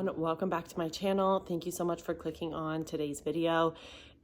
everyone, welcome back to my channel. Thank you so much for clicking on today's video.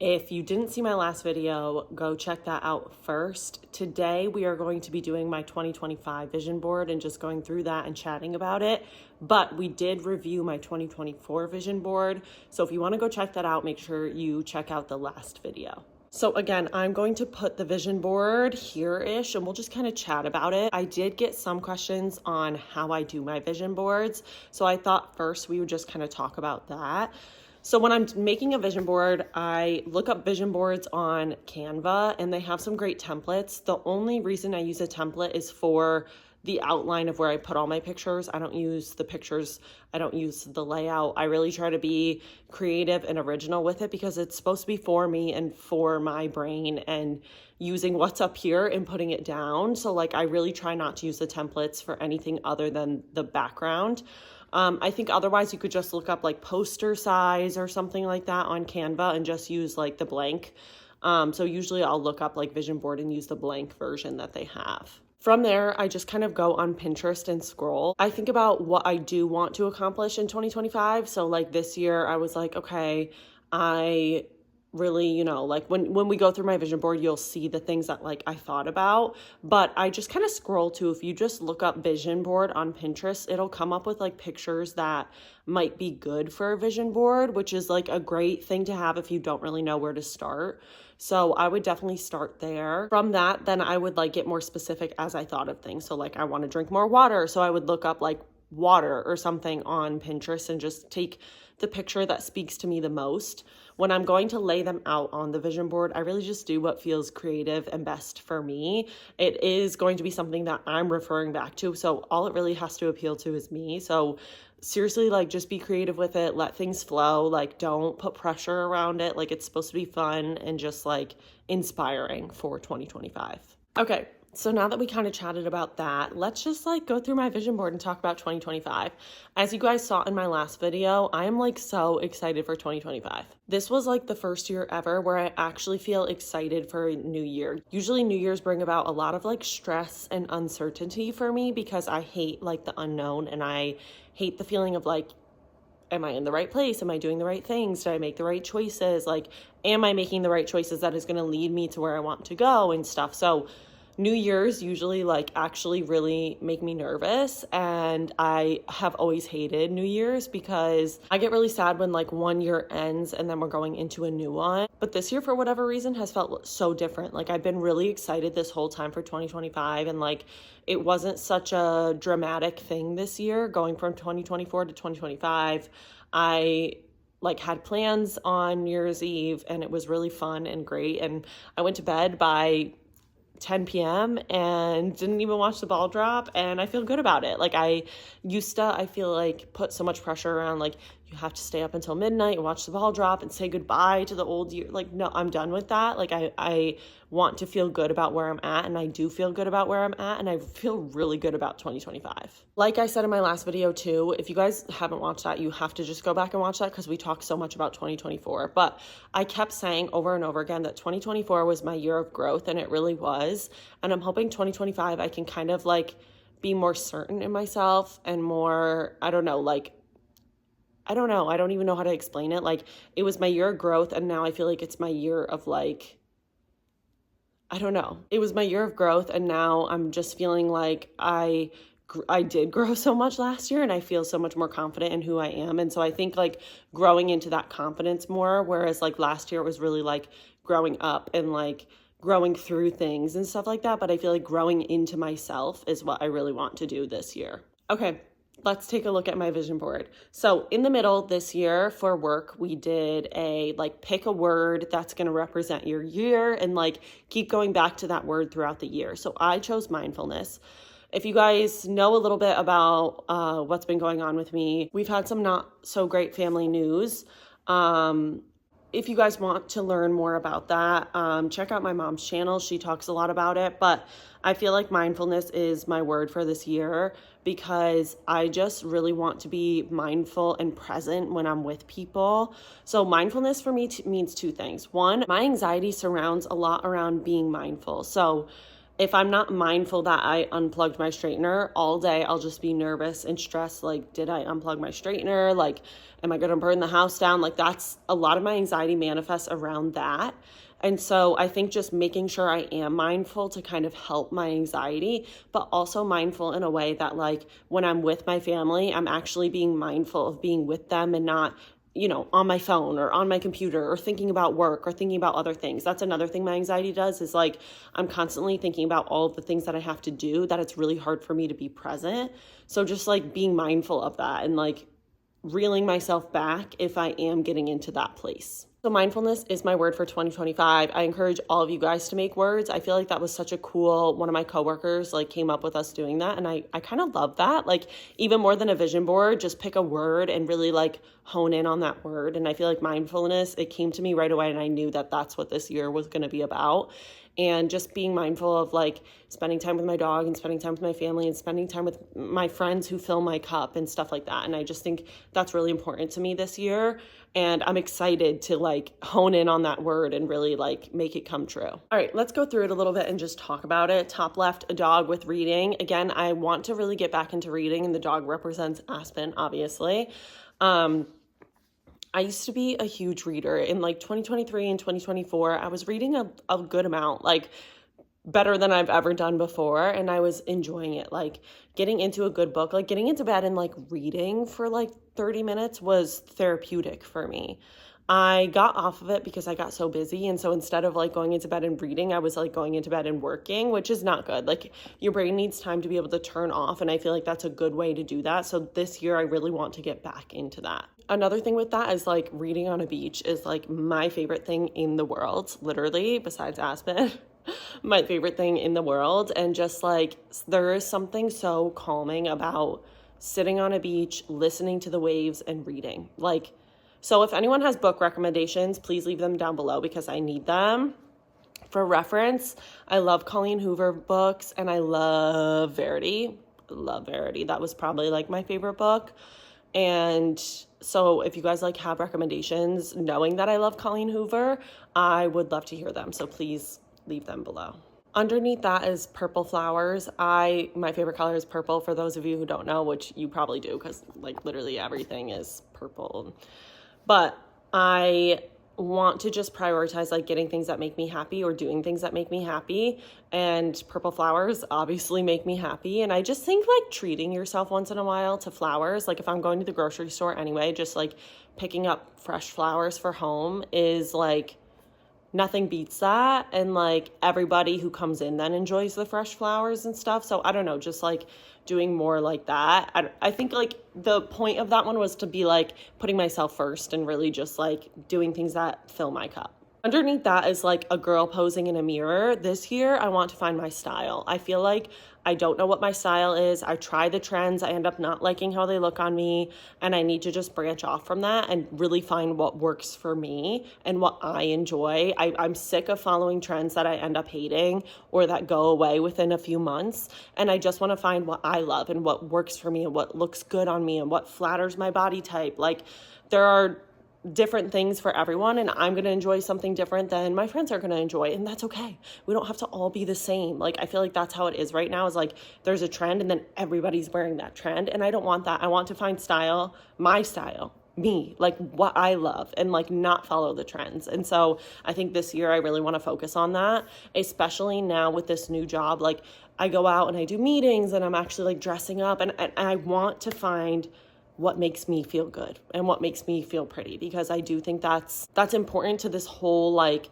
If you didn't see my last video, go check that out first. Today we are going to be doing my 2025 vision board and just going through that and chatting about it. But we did review my 2024 vision board, so if you want to go check that out, make sure you check out the last video. So again, I'm going to put the vision board here-ish and we'll just kind of chat about it. I did get some questions on how I do my vision boards, so I thought first we would just kind of talk about that. So when I'm making a vision board, I look up vision boards on Canva and they have some great templates. The only reason I use a template is for the outline of where I put all my pictures. I don't use the pictures. I don't use the layout. I really try to be creative and original with it because it's supposed to be for me and for my brain and using what's up here and putting it down. So like I really try not to use the templates for anything other than the background. I think otherwise you could just look up like poster size or something like that on Canva and just use like the blank. So usually I'll look up like vision board and use the blank version that they have. From there, I just kind of go on Pinterest and scroll. I think about what I do want to accomplish in 2025. So like this year, I was like, okay, I really, like when we go through my vision board, you'll see the things that like I thought about, but I just kind of scroll to, if you just look up vision board on Pinterest, it'll come up with like pictures that might be good for a vision board, which is like a great thing to have if you don't really know where to start. So I would definitely start there. From that, then I would like get more specific as I thought of things. So like I want to drink more water. So I would look up like water or something on Pinterest and just take the picture that speaks to me the most. When I'm going to lay them out on the vision board, I really just do what feels creative and best for me. It is going to be something that I'm referring back to. So all it really has to appeal to is me. So seriously, like just be creative with it, let things flow, like don't put pressure around it. Like it's supposed to be fun and just like inspiring for 2025. Okay. So now that we kind of chatted about that, let's just like go through my vision board and talk about 2025. As you guys saw in my last video, I am like so excited for 2025. This was like the first year ever where I actually feel excited for a new year. Usually New Year's bring about a lot of like stress and uncertainty for me because I hate like the unknown and I hate the feeling of like, am I in the right place? Am I doing the right things? Did I make the right choices? Like, am I making the right choices that is going to lead me to where I want to go and stuff? So New Year's usually like actually really make me nervous, and I have always hated New Year's because I get really sad when like one year ends and then we're going into a new one. But this year for whatever reason has felt so different. Like I've been really excited this whole time for 2025, and like it wasn't such a dramatic thing this year going from 2024 to 2025. I like had plans on New Year's Eve and it was really fun and great, and I went to bed by 10 p.m. and didn't even watch the ball drop, and I feel good about it. Like I feel like put so much pressure around like you have to stay up until midnight and watch the ball drop and say goodbye to the old year. Like no, I'm done with that. Like I want to feel good about where I'm at, and I do feel good about where I'm at, and I feel really good about 2025. Like I said in my last video too, if you guys haven't watched that, you have to just go back and watch that because we talked so much about 2024. But I kept saying over and over again that 2024 was my year of growth, and it really was. And I'm hoping 2025 I can kind of like be more certain in myself and more, I don't even know how to explain it. Like it was my year of growth, and now I feel like it's my year of like, it was my year of growth, and now I'm just feeling like I did grow so much last year, and I feel so much more confident in who I am. And so I think like growing into that confidence more, whereas like last year it was really like growing up and like growing through things and stuff like that. But I feel like growing into myself is what I really want to do this year. Okay. Let's take a look at my vision board. So in the middle this year for work, we did a like pick a word that's going to represent your year and like keep going back to that word throughout the year. So I chose mindfulness. If you guys know a little bit about what's been going on with me, we've had some not so great family news. If you guys want to learn more about that, check out my mom's channel. She talks a lot about it, but I feel like mindfulness is my word for this year because I just really want to be mindful and present when I'm with people. So mindfulness for me means two things. One, my anxiety surrounds a lot around being mindful. So if I'm not mindful that I unplugged my straightener all day, I'll just be nervous and stressed. Like, did I unplug my straightener? Like, am I going to burn the house down? Like, that's a lot of my anxiety manifests around that. And so I think just making sure I am mindful to kind of help my anxiety, but also mindful in a way that, like, when I'm with my family, I'm actually being mindful of being with them and not, on my phone or on my computer or thinking about work or thinking about other things. That's another thing my anxiety does, is like I'm constantly thinking about all of the things that I have to do, that it's really hard for me to be present. So just like being mindful of that and like reeling myself back if I am getting into that place. So mindfulness is my word for 2025. I encourage all of you guys to make words. I feel like that was such a cool, one of my coworkers like came up with us doing that. And I kind of love that. Like even more than a vision board, just pick a word and really like hone in on that word. And I feel like mindfulness, it came to me right away. And I knew that that's what this year was going to be about. And just being mindful of like spending time with my dog and spending time with my family and spending time with my friends who fill my cup and stuff like that. And I just think that's really important to me this year. And I'm excited to like hone in on that word and really like make it come true. All right, let's go through it a little bit and just talk about it. Top left, a dog with reading. Again, I want to really get back into reading, and the dog represents Aspen, obviously. I used to be a huge reader. In like 2023 and 2024, I was reading a good amount, like better than I've ever done before. And I was enjoying it, like getting into a good book, like getting into bed and like reading for like 30 minutes was therapeutic for me. I got off of it because I got so busy. And so instead of like going into bed and reading, I was like going into bed and working, which is not good. Like your brain needs time to be able to turn off. And I feel like that's a good way to do that. So this year I really want to get back into that. Another thing with that is like reading on a beach is like my favorite thing in the world, literally, besides Aspen. My favorite thing in the world. And just like there is something so calming about sitting on a beach, listening to the waves and reading. Like, so if anyone has book recommendations, please leave them down below because I need them. For reference, I love Colleen Hoover books and I love Verity. Love Verity. That was probably like my favorite book. And so if you guys like have recommendations, knowing that I love Colleen Hoover, I would love to hear them. So please leave them below. Underneath that is purple flowers. My favorite color is purple, for those of you who don't know, which you probably do because like literally everything is purple. But I want to just prioritize like getting things that make me happy or doing things that make me happy. And purple flowers obviously make me happy. And I just think like treating yourself once in a while to flowers, like if I'm going to the grocery store anyway, just like picking up fresh flowers for home is like nothing beats that. And like everybody who comes in then enjoys the fresh flowers and stuff. So I don't know, just like doing more like that. I think like the point of that one was to be like putting myself first and really just like doing things that fill my cup. Underneath that is like a girl posing in a mirror. This year, I want to find my style. I feel like I don't know what my style is. I try the trends. I end up not liking how they look on me. And I need to just branch off from that and really find what works for me and what I enjoy. I'm sick of following trends that I end up hating or that go away within a few months. And I just want to find what I love and what works for me and what looks good on me and what flatters my body type. Like there are different things for everyone, and I'm going to enjoy something different than my friends are going to enjoy, and that's okay. We don't have to all be the same. Like I feel like that's how it is right now, is like there's a trend and then everybody's wearing that trend, and I don't want that. I want to find style, my style, me, like what I love, and like not follow the trends. And so I think this year I really want to focus on that, especially now with this new job. Like I go out and I do meetings and I'm actually like dressing up, and I want to find what makes me feel good and what makes me feel pretty, because I do think that's important to this whole like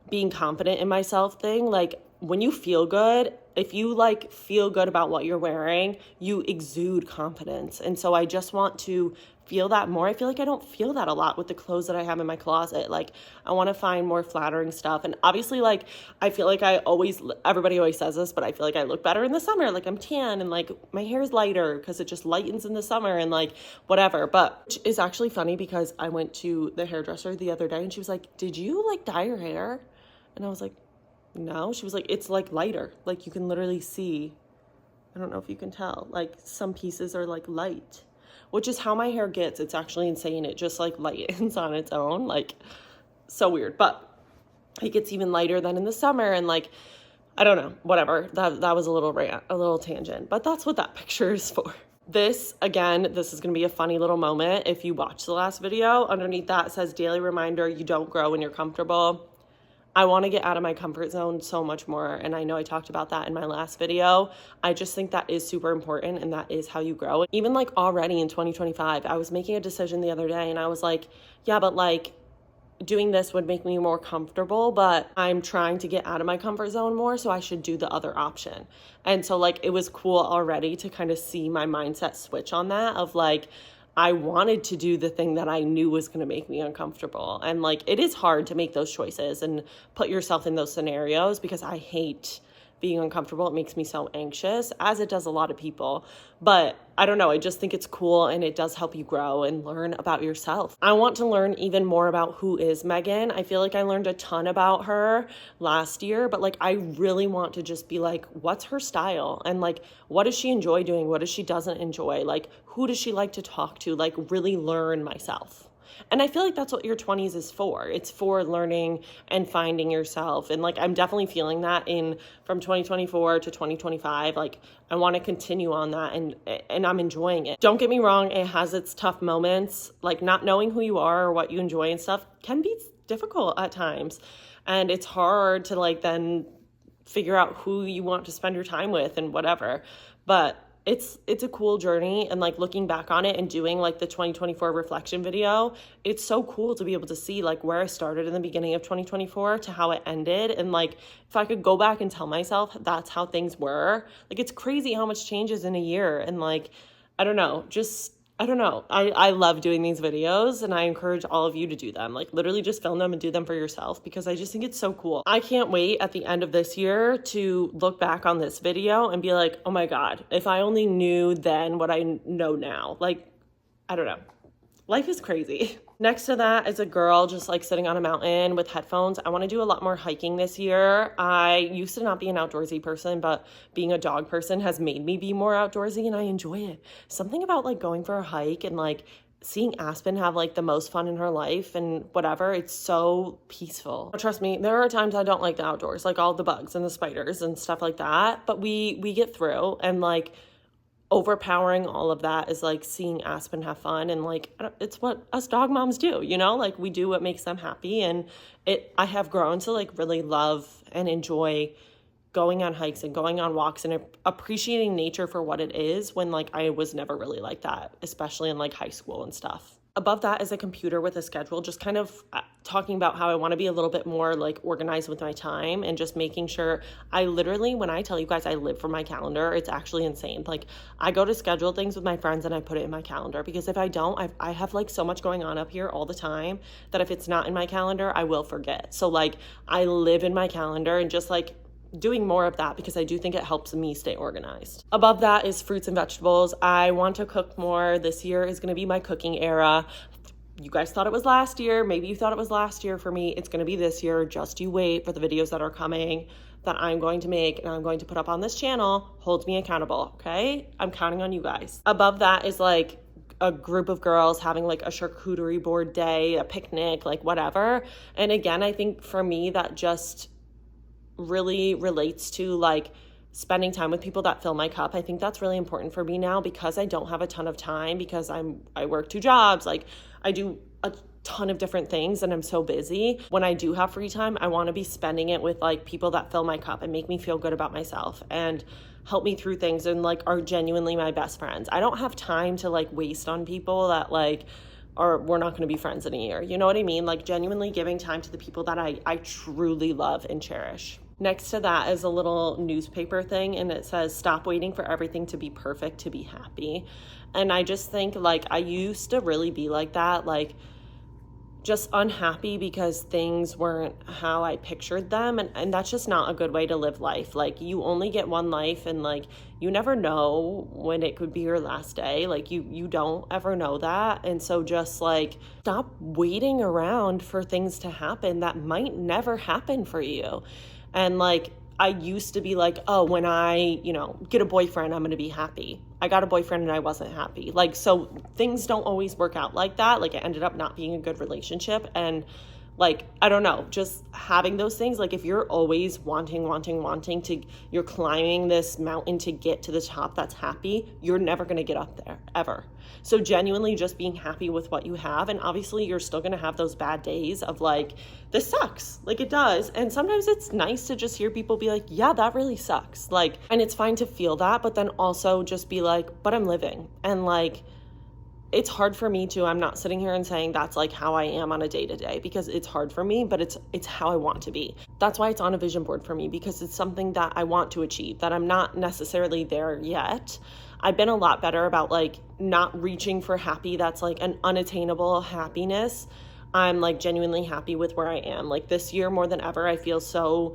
being confident in myself thing. Like when you feel good, if you like feel good about what you're wearing, you exude confidence. And so I just want to feel that more. I feel like I don't feel that a lot with the clothes that I have in my closet. Like I want to find more flattering stuff. And obviously like I feel like everybody always says this, but I feel like I look better in the summer. Like I'm tan and like my hair is lighter because it just lightens in the summer and like whatever. But it's actually funny because I went to the hairdresser the other day and she was like, "Did you like dye your hair?" And I was like, "No." She was like, "It's like lighter. Like you can literally see, I don't know if you can tell, like some pieces are like light," which is how my hair gets. It's actually insane. It just like lightens on its own, like so weird. But it gets even lighter than in the summer. And like, I don't know, whatever. That was a little rant, a little tangent, but that's what that picture is for. This, again, this is going to be a funny little moment. If you watch the last video, underneath that says daily reminder, you don't grow when you're comfortable. I want to get out of my comfort zone so much more. And I know I talked about that in my last video. I just think that is super important, and that is how you grow. Even like already in 2025, I was making a decision the other day and I was like, yeah, but like doing this would make me more comfortable, but I'm trying to get out of my comfort zone more, so I should do the other option. And so like it was cool already to kind of see my mindset switch on that of like, I wanted to do the thing that I knew was going to make me uncomfortable. And like, it is hard to make those choices and put yourself in those scenarios because I hate being uncomfortable. It makes me so anxious, as it does a lot of people. But I don't know, I just think it's cool, and it does help you grow and learn about yourself. I want to learn even more about who is Megan. I feel like I learned a ton about her last year, but like I really want to just be like, what's her style? And like, what does she enjoy doing? What does she doesn't enjoy? Like, who does she like to talk to? Like, really learn myself. And I feel like that's what your 20s is for. It's for learning and finding yourself. And like, I'm definitely feeling that from 2024 to 2025. Like, I want to continue on that, and I'm enjoying it. Don't get me wrong. It has its tough moments. Like, not knowing who you are or what you enjoy and stuff can be difficult at times. And it's hard to like then figure out who you want to spend your time with and whatever. But it's a cool journey, and like looking back on it and doing like the 2024 reflection video, it's so cool to be able to see like where I started in the beginning of 2024 to how it ended. And like, if I could go back and tell myself that's how things were, like, it's crazy how much changes in a year. And like, I don't know, I love doing these videos, and I encourage all of you to do them. Like, literally just film them and do them for yourself, because I just think it's so cool. I can't wait at the end of this year to look back on this video and be like, oh my God, if I only knew then what I know now. Like, I don't know. Life is crazy. Next to that is a girl just like sitting on a mountain with headphones. I want to do a lot more hiking this year. I used to not be an outdoorsy person, but being a dog person has made me be more outdoorsy, and I enjoy it. Something about like going for a hike and like seeing Aspen have like the most fun in her life and whatever. It's so peaceful. Trust me, there are times I don't like the outdoors, like all the bugs and the spiders and stuff like that, but we get through. And like, overpowering all of that is like seeing Aspen have fun, and like, it's what us dog moms do, you know, like we do what makes them happy. And I have grown to like really love and enjoy going on hikes and going on walks and appreciating nature for what it is, when like I was never really like that, especially in like high school and stuff. Above that is a computer with a schedule, just kind of talking about how I want to be a little bit more like organized with my time, and just making sure I literally, when I tell you guys I live for my calendar, it's actually insane. Like, I go to schedule things with my friends and I put it in my calendar, because if I don't, I have like so much going on up here all the time that if it's not in my calendar, I will forget. So like, I live in my calendar, and just like doing more of that, because I do think it helps me stay organized. Above that is fruits and vegetables. I want to cook more. This year is going to be my cooking era. You guys thought it was last year. Maybe you thought it was last year. For me, it's going to be this year. Just you wait for the videos that are coming, that I'm going to make and I'm going to put up on this channel. Hold me accountable, okay? I'm counting on you guys. Above that is like a group of girls having like a charcuterie board day, a picnic, like whatever. And again, I think for me, that just really relates to like spending time with people that fill my cup. I think that's really important for me now, because I don't have a ton of time, because I work 2 jobs. Like, I do a ton of different things and I'm so busy. When I do have free time, I want to be spending it with like people that fill my cup and make me feel good about myself and help me through things, and like are genuinely my best friends. I don't have time to like waste on people that like we're not going to be friends in a year. You know what I mean? Like, genuinely giving time to the people that I truly love and cherish. Next to that is a little newspaper thing, and it says, stop waiting for everything to be perfect to be happy. And I just think like, I used to really be like that, like just unhappy because things weren't how I pictured them. And that's just not a good way to live life. Like, you only get one life, and like, you never know when it could be your last day. Like, you don't ever know that. And so just like, stop waiting around for things to happen that might never happen for you. And like, I used to be like, oh, when I, get a boyfriend, I'm going to be happy. I got a boyfriend and I wasn't happy. Like, so things don't always work out like that. Like, it ended up not being a good relationship. And Like, I don't know, just having those things, like if you're always wanting to, you're climbing this mountain to get to the top that's happy, you're never going to get up there ever. So genuinely just being happy with what you have. And obviously you're still going to have those bad days of like, this sucks. Like it does. And sometimes it's nice to just hear people be like, yeah, that really sucks. Like, and it's fine to feel that, but then also just be like, but I'm living. And like, it's hard for me too. I'm not sitting here and saying that's like how I am on a day-to-day, because it's hard for me, but it's how I want to be. That's why it's on a vision board for me, because it's something that I want to achieve, that I'm not necessarily there yet. I've been a lot better about like not reaching for happy that's like an unattainable happiness. I'm like genuinely happy with where I am. Like this year more than ever, I feel so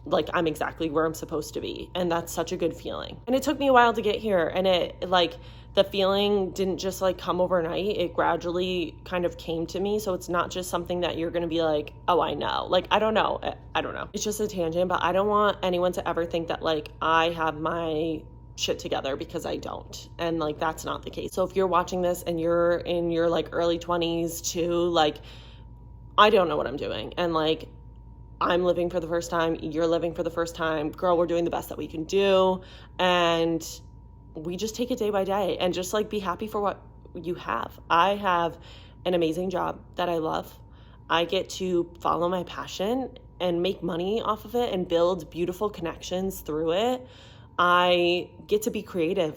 like I'm exactly where I'm supposed to be. And that's such a good feeling. And it took me a while to get here. And it like, the feeling didn't just like come overnight. It gradually kind of came to me. So it's not just something that you're going to be like, oh, I know. Like, I don't know. It's just a tangent, but I don't want anyone to ever think that like I have my shit together, because I don't. And like, that's not the case. So if you're watching this and you're in your like early 20s too, like, I don't know what I'm doing. And like, I'm living for the first time. You're living for the first time. Girl, we're doing the best that we can do. And we just take it day by day and just like be happy for what you have. I have an amazing job that I love. I get to follow my passion and make money off of it and build beautiful connections through it. I get to be creative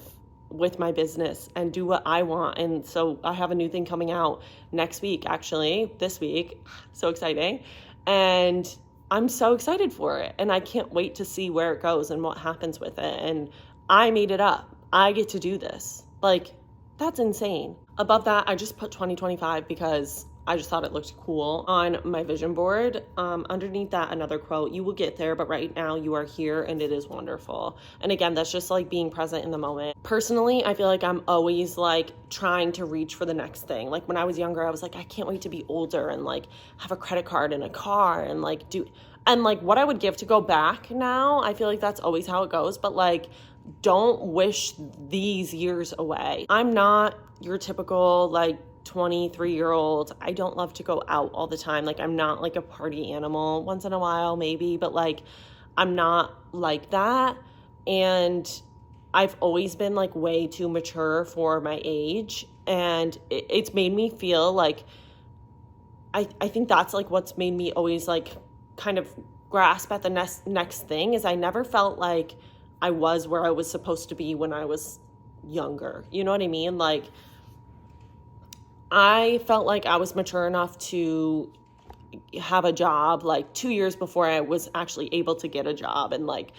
with my business and do what I want. And so I have a new thing coming out next week, actually, this week. So exciting. And I'm so excited for it. And I can't wait to see where it goes and what happens with it. And I made it up. I get to do this. Like, that's insane. Above that, I just put 2025 because I just thought it looked cool on my vision board. Underneath that, another quote: you will get there, but right now you are here and it is wonderful. And again, that's just like being present in the moment. Personally, I feel like I'm always like trying to reach for the next thing. Like when I was younger, I was like, I can't wait to be older and like have a credit card and a car and like like what I would give to go back now. I feel like that's always how it goes, but like, don't wish these years away. I'm not your typical like 23-year-old. I don't love to go out all the time. Like I'm not like a party animal. Once in a while maybe, but like I'm not like that. And I've always been like way too mature for my age, and it's made me feel like I think that's like what's made me always like kind of grasp at the next thing, is I never felt like I was where I was supposed to be when I was younger. You know what I mean? Like I felt like I was mature enough to have a job like 2 years before I was actually able to get a job. And like,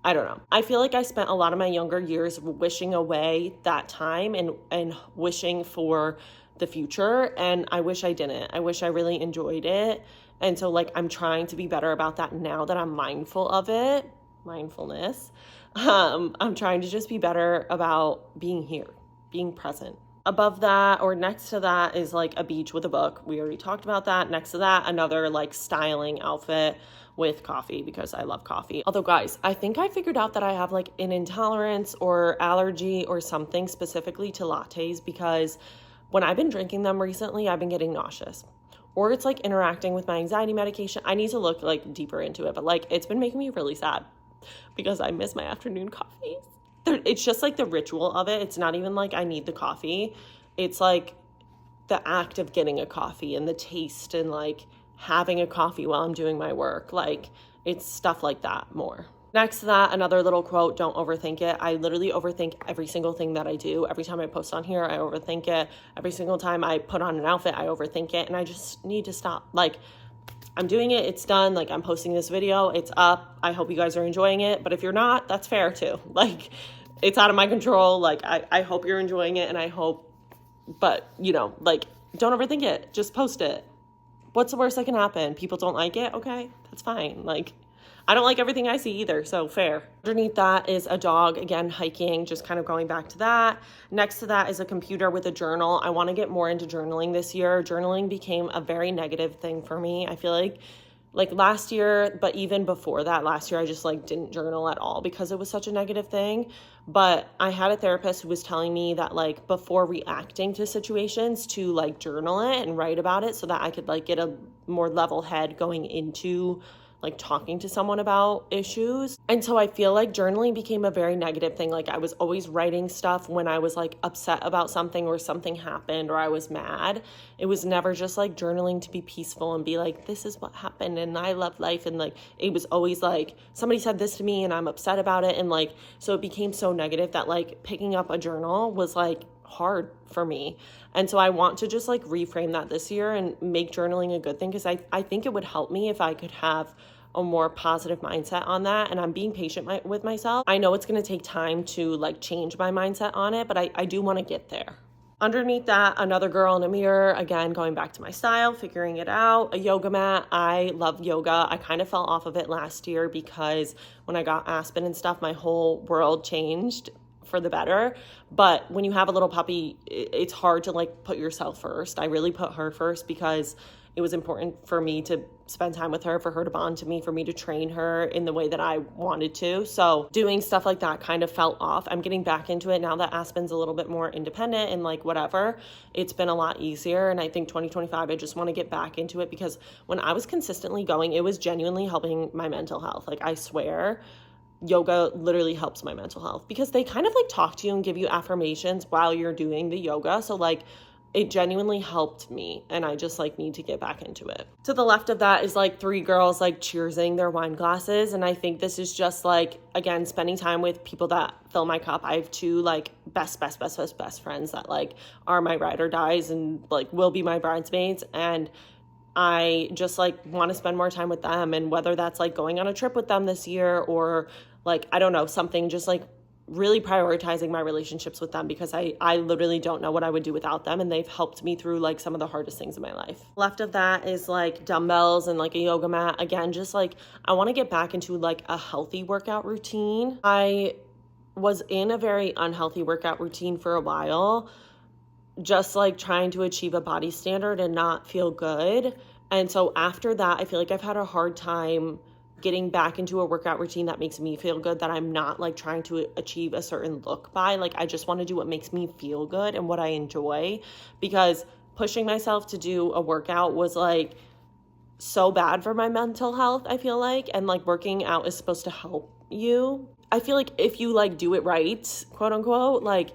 I don't know. I feel like I spent a lot of my younger years wishing away that time and wishing for the future. And I wish I didn't. I wish I really enjoyed it. And so like, I'm trying to be better about that now that I'm mindful of it. Mindfulness. I'm trying to just be better about being here, being present. Above that or next to that is like a beach with a book. We already talked about that. Next to that, another like styling outfit with coffee, because I love coffee. Although guys, I think I figured out that I have like an intolerance or allergy or something specifically to lattes, because when I've been drinking them recently, I've been getting nauseous. Or it's like interacting with my anxiety medication. I need to look like deeper into it, but like it's been making me really sad because I miss my afternoon coffees. It's just like the ritual of it. It's not even like I need the coffee. It's like the act of getting a coffee and the taste and like having a coffee while I'm doing my work. Like it's stuff like that more. Next to that, another little quote: don't overthink it. I literally overthink every single thing that I do. Every time I post on here, I overthink it. Every single time I put on an outfit, I overthink it. And I just need to stop. Like, I'm doing it. It's done. Like, I'm posting this video. It's up. I hope you guys are enjoying it. But if you're not, that's fair too. Like, it's out of my control. Like, I hope you're enjoying it. And I hope, but you know, like, don't overthink it. Just post it. What's the worst that can happen? People don't like it. Okay, that's fine. Like, I don't like everything I see either, so fair. Underneath that is a dog, again, hiking, just kind of going back to that. Next to that is a computer with a journal. I want to get more into journaling this year. Journaling became a very negative thing for me. I feel like last year, but even before that, last year, I just like didn't journal at all because it was such a negative thing. But I had a therapist who was telling me that like before reacting to situations to like journal it and write about it so that I could like get a more level head going into like talking to someone about issues. And so I feel like journaling became a very negative thing. Like I was always writing stuff when I was like upset about something or something happened or I was mad. It was never just like journaling to be peaceful and be like, this is what happened and I love life. And like, it was always like, somebody said this to me and I'm upset about it. And like, so it became so negative that like picking up a journal was like hard for me. And so I want to just like reframe that this year and make journaling a good thing, because I think it would help me if I could have a more positive mindset on that. And I'm being patient with myself. I know it's going to take time to like change my mindset on it, but I do want to get there. Underneath that, another girl in a mirror, again, going back to my style, figuring it out, a yoga mat. I love yoga. I kind of fell off of it last year because when I got Aspen and stuff, my whole world changed for the better. But when you have a little puppy, it's hard to like put yourself first. I really put her first because it was important for me to spend time with her, for her to bond to me, for me to train her in the way that I wanted to. So doing stuff like that kind of fell off. I'm getting back into it now that Aspen's a little bit more independent and like whatever. It's been a lot easier. And I think 2025, I just want to get back into it because when I was consistently going, it was genuinely helping my mental health. Like I swear, yoga literally helps my mental health because they kind of like talk to you and give you affirmations while you're doing the yoga. So like it genuinely helped me and I just like need to get back into it. To the left of that is like 3 girls like cheersing their wine glasses. And I think this is just like, again, spending time with people that fill my cup. I have 2 like best friends that like are my ride or dies and like will be my bridesmaids. And I just like want to spend more time with them. And whether that's like going on a trip with them this year or like, I don't know, something just like really prioritizing my relationships with them because I literally don't know what I would do without them. And they've helped me through like some of the hardest things in my life. Left of that is like dumbbells and like a yoga mat. Again, just like I want to get back into like a healthy workout routine. I was in a very unhealthy workout routine for a while, just like trying to achieve a body standard and not feel good. And so after that, I feel like I've had a hard time getting back into a workout routine that makes me feel good, that I'm not like trying to achieve a certain look by. Like I just want to do what makes me feel good and what I enjoy, because pushing myself to do a workout was like so bad for my mental health, I feel like. And like working out is supposed to help you. I feel like if you like do it right, quote unquote, like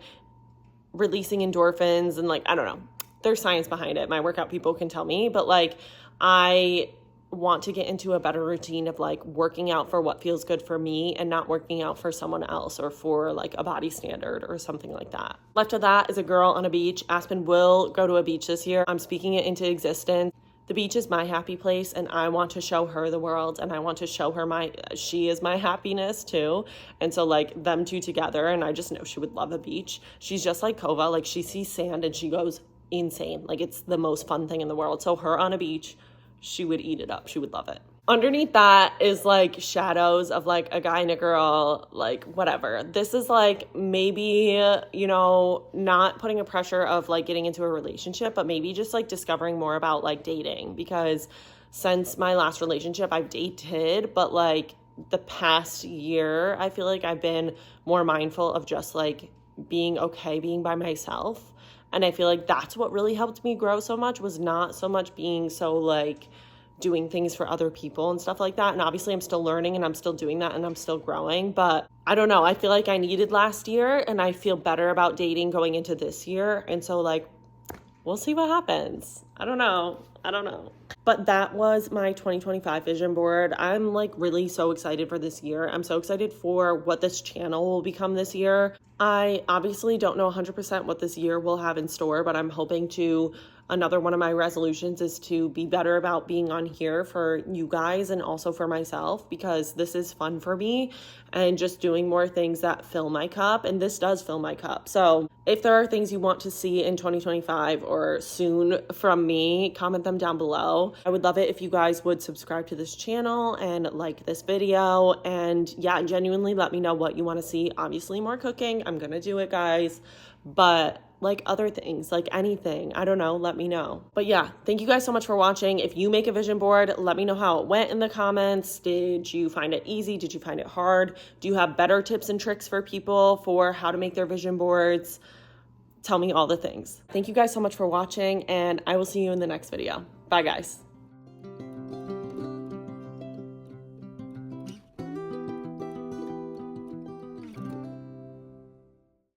releasing endorphins and like, I don't know, there's science behind it. My workout people can tell me, but like I want to get into a better routine of like working out for what feels good for me and not working out for someone else or for like a body standard or something like that. Left of that is a girl on a beach. Aspen will go to a beach this year. I'm speaking it into existence. The beach is my happy place and I want to show her the world and I want to show her she is my happiness too. And so like them two together, and I just know she would love a beach. She's just like Kova, like she sees sand and she goes insane. Like it's the most fun thing in the world. So her on a beach, she would eat it up. She would love it. Underneath that is like shadows of like a guy and a girl, like whatever. This is like maybe, you know, not putting a pressure of like getting into a relationship, but maybe just like discovering more about like dating, because since my last relationship I've dated, but like the past year, I feel like I've been more mindful of just like being okay being by myself. And I feel like that's what really helped me grow so much, was not so much being so like doing things for other people and stuff like that. And obviously I'm still learning and I'm still doing that and I'm still growing, but I don't know. I feel like I needed last year and I feel better about dating going into this year. And so like, we'll see what happens. I don't know. But that was my 2025 vision board. I'm like really so excited for this year. I'm so excited for what this channel will become this year. I obviously don't know 100% what this year will have in store, but I'm hoping to, another one of my resolutions is to be better about being on here for you guys and also for myself, because this is fun for me and just doing more things that fill my cup. And this does fill my cup. So if there are things you want to see in 2025 or soon from me, comment them down below. I would love it if you guys would subscribe to this channel and like this video. And yeah, genuinely let me know what you want to see. Obviously more cooking. I'm going to do it, guys. But like other things, like anything, I don't know, let me know. But yeah, thank you guys so much for watching. If you make a vision board, let me know how it went in the comments. Did you find it easy? Did you find it hard? Do you have better tips and tricks for people for how to make their vision boards? Tell me all the things. Thank you guys so much for watching, and I will see you in the next video. Bye, guys.